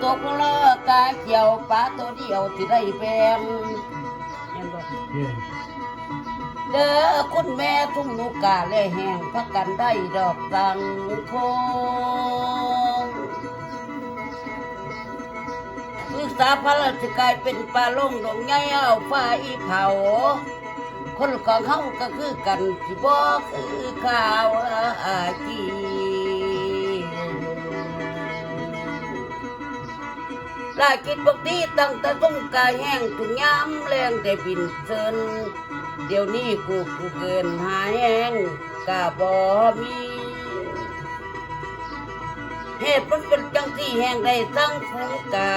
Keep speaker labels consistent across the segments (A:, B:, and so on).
A: ตกเลิกกาเกี่ยวปลาตัวเดียวที่ได้แบงเห็นบ่เด้อคุณแม่ทุ่งลูกกาและแห้งพักกันได้ดอกสังคงศึกษาพระราชกายเป็นปลาลงดงไงเอาฟ้าอีเผาคนของเฮาก็คือกันที่บ่คือข่าวอาจีลากินปกติตั้งแต่ต้องกายแห้งถึงยามแรงได้บินเซินเดี๋ยวนี้กูเกินหาแห้งกะบ่มีเหตุมันเป็นจังที่แห้งได้ทั้งฝูงกา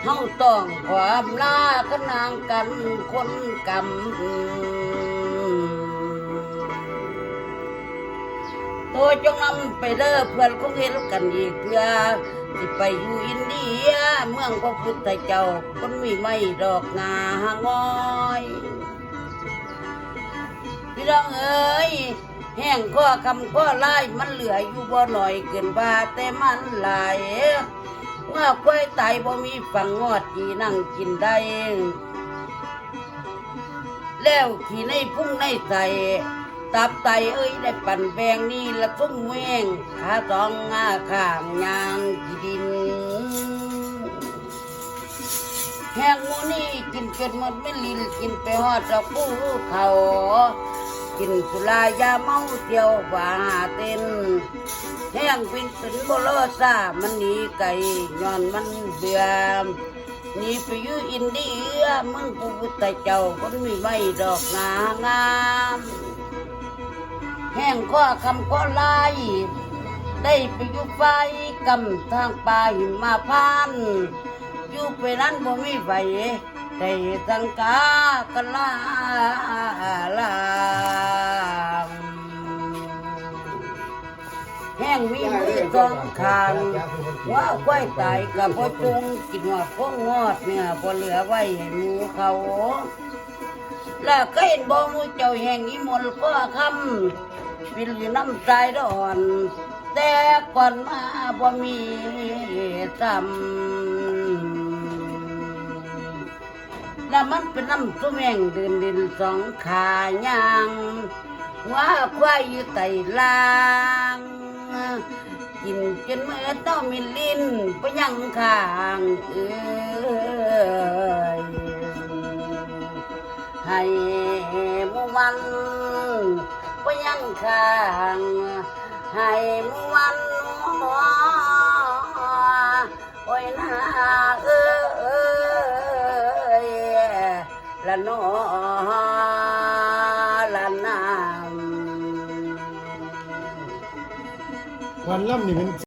A: เฮาต้องความลากันนางกันคนกำตัวจงนำไปเด้อเพื่อนคงเห็นกันอีกเพื่อสิไปอยู่อินเดียเมืองพระพุทธเจ้าคนมีไม่ดอกงาหางอยพี่น้องเอ้ยแห้งข้อคำข้อไล่มันเหลืออยู่บ่หน่อยเกินว่าแต่มันหลายเมื่อควายตายบ่มีฝังงอดจีนั่งกินได้แล้วขี่ในพุ่งในใส่ตับไตเอ้ยได้ปั่นแบงนี่ละทุ่งเวงขาสองงาข้างยางกีดินแห้งมูนี่กินจนหมดไม่ลินกินไปหอดดอกปูเขากินสุรายาเมาเที่ยวว่าเต้นแห้งเป็นสินโบโลซามันหนีไก่ย้อนมันเบื่อหนีไปอยู่อินเดียมึงพระพุทธเจ้าคนมีไม่ดอกงามแห้งข้อคำข้อลายได้ไปอยู่ไฟกำทางป่าหิมาพานอยู่ไปนั้นบ่มีไฟได้สังกากันลาแห้งมีมือสองข้างว่าควายตายกับพ่อจุงกินหัวพงงอดเนี่ยพอเหลือไว้ให้หมูเขาแล้วก็เห็นบ่มูเจ้าแห่งอีมนก็คำวิลอยู่น้ำใจดอนแต่ก่อนมาบ่มีซ้ำแล้วมันเป็นน้ำซุ่มแห่งดินสองขายางว่าควายอยู่ไต่ลางกินจนเมื่อต้องมีลิ้นไปยังข้างให้หมู่มันไปยังข้างให้หมู่มันโอ้ยนาละนอละนาม
B: วันล่ำนี่เป็น